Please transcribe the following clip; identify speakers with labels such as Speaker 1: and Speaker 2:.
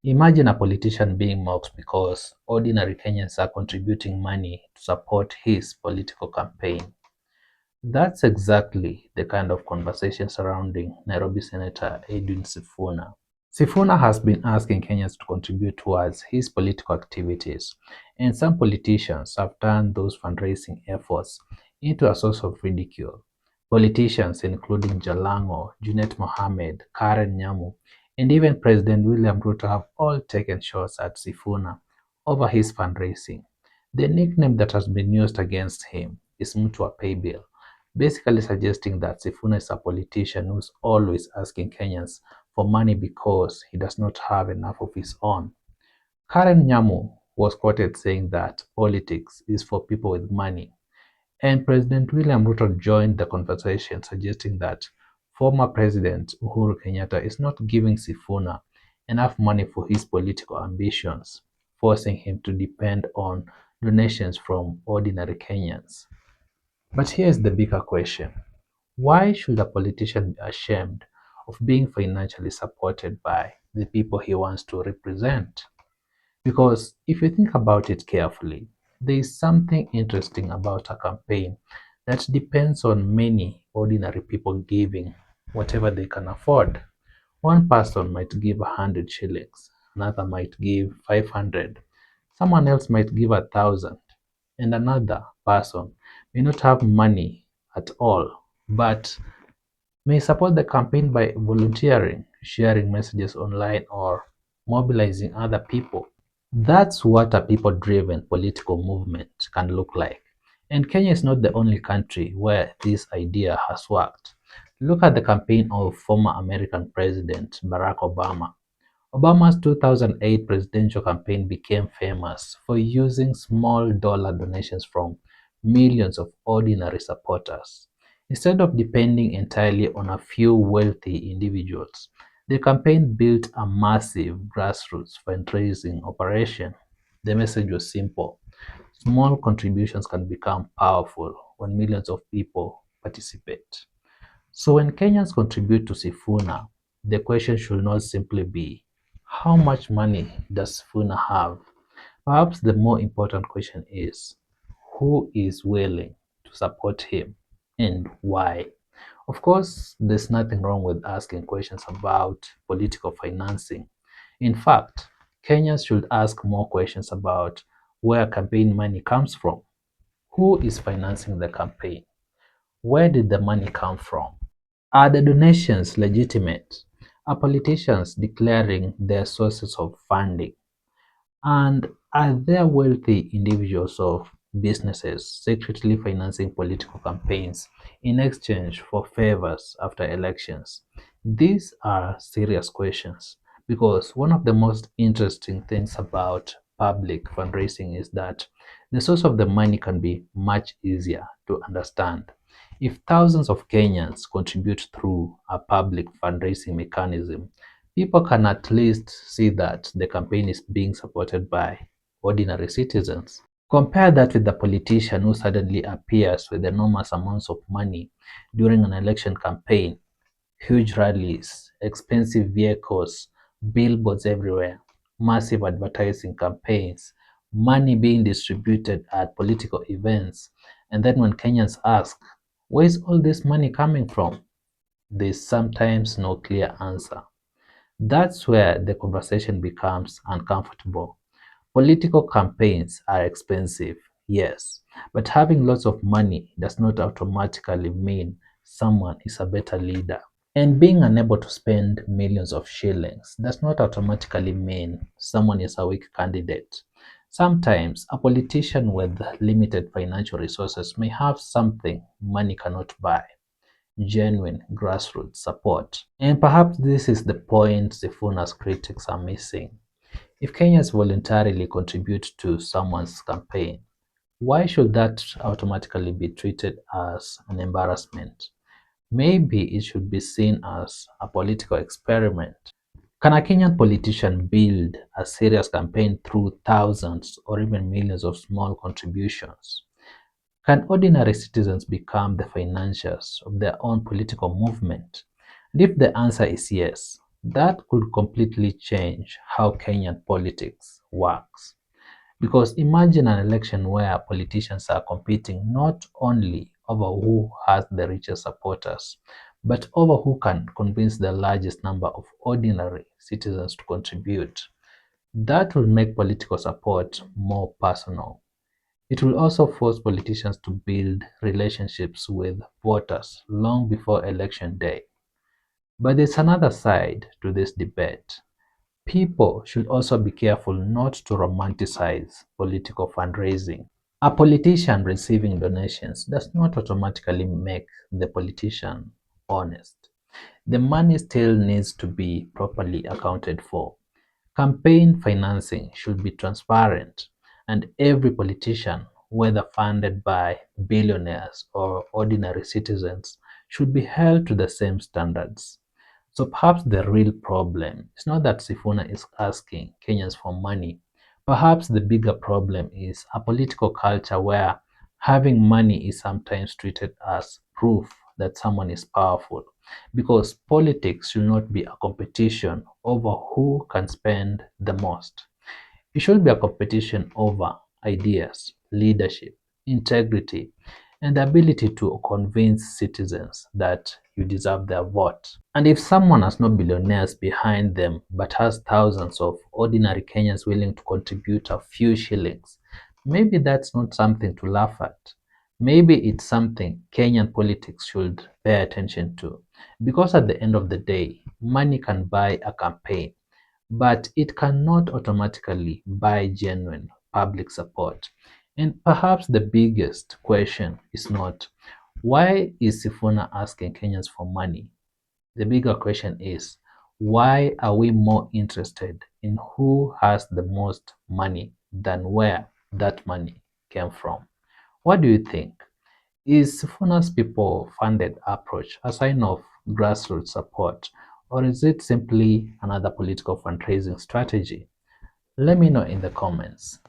Speaker 1: Imagine a politician being mocked because ordinary Kenyans are contributing money to support his political campaign. That's exactly the kind of conversation surrounding Nairobi Senator Edwin Sifuna. Sifuna has been asking Kenyans to contribute towards his political activities, and some politicians have turned those fundraising efforts into a source of ridicule. Politicians including Jalango, Junet Mohammed, Karen Nyamu, and even President William Ruto have all taken shots at Sifuna over his fundraising. The nickname that has been used against him is Mtu wa Paybill, basically suggesting that Sifuna is a politician who's always asking Kenyans for money because he does not have enough of his own. Karen Nyamu was quoted saying that politics is for people with money, and President William Ruto joined the conversation, suggesting that former President Uhuru Kenyatta is not giving Sifuna enough money for his political ambitions, forcing him to depend on donations from ordinary Kenyans. But here's the bigger question. Why should a politician be ashamed of being financially supported by the people he wants to represent? Because if you think about it carefully, there is something interesting about a campaign that depends on many ordinary people giving whatever they can afford. One person might give 100 shillings, another might give 500, someone else might give 1,000, and another person may not have money at all, but may support the campaign by volunteering, sharing messages online, or mobilizing other people. That's what a people-driven political movement can look like. And Kenya is not the only country where this idea has worked. Look at the campaign of former American President Barack Obama. Obama's 2008 presidential campaign became famous for using small dollar donations from millions of ordinary supporters. Instead of depending entirely on a few wealthy individuals, the campaign built a massive grassroots fundraising operation. The message was simple: small contributions can become powerful when millions of people participate. So when Kenyans contribute to Sifuna, the question should not simply be, how much money does Sifuna have? Perhaps the more important question is, who is willing to support him and why? Of course, there's nothing wrong with asking questions about political financing. In fact, Kenyans should ask more questions about where campaign money comes from. Who is financing the campaign? Where did the money come from? Are the donations legitimate? Are politicians declaring their sources of funding? And are there wealthy individuals or businesses secretly financing political campaigns in exchange for favors after elections? These are serious questions because one of the most interesting things about public fundraising is that the source of the money can be much easier to understand. If thousands of Kenyans contribute through a public fundraising mechanism, people can at least see that the campaign is being supported by ordinary citizens. Compare that with the politician who suddenly appears with enormous amounts of money during an election campaign, huge rallies, expensive vehicles, billboards everywhere, massive advertising campaigns, money being distributed at political events. And then when Kenyans ask, where is all this money coming from? There's sometimes no clear answer. That's where the conversation becomes uncomfortable. Political campaigns are expensive, yes, but having lots of money does not automatically mean someone is a better leader. And being unable to spend millions of shillings does not automatically mean someone is a weak candidate. Sometimes a politician with limited financial resources may have something money cannot buy: genuine grassroots support. And perhaps this is the point Sifuna's critics are missing. If Kenyans voluntarily contribute to someone's campaign, why should that automatically be treated as an embarrassment? Maybe it should be seen as a political experiment. Can a Kenyan politician build a serious campaign through thousands or even millions of small contributions? Can ordinary citizens become the financiers of their own political movement? And if the answer is yes, That could completely change how Kenyan politics works. Because imagine an election where politicians are competing not only over who has the richest supporters, but over who can convince the largest number of ordinary citizens to contribute. That will make political support more personal. It will also force politicians to build relationships with voters long before election day. But there's another side to this debate. People should also be careful not to romanticize political fundraising. A politician receiving donations does not automatically make the politician honest. The money still needs to be properly accounted for. Campaign financing should be transparent, and every politician, whether funded by billionaires or ordinary citizens, should be held to the same standards. So perhaps the real problem is not that Sifuna is asking Kenyans for money. Perhaps the bigger problem is a political culture where having money is sometimes treated as proof that someone is powerful. Because politics should not be a competition over who can spend the most. It should be a competition over ideas, leadership, integrity, and the ability to convince citizens that you deserve their vote. And if someone has no billionaires behind them but has thousands of ordinary Kenyans willing to contribute a few shillings, maybe that's not something to laugh at. Maybe it's something Kenyan politics should pay attention to. Because at the end of the day, money can buy a campaign, but it cannot automatically buy genuine public support. And perhaps the biggest question is not why is Sifuna asking Kenyans for money? The bigger question is why are we more interested in who has the most money than where that money came from? What do you think? Is Sifuna's people funded approach a sign of grassroots support, or is it simply another political fundraising strategy? Let me know in the comments.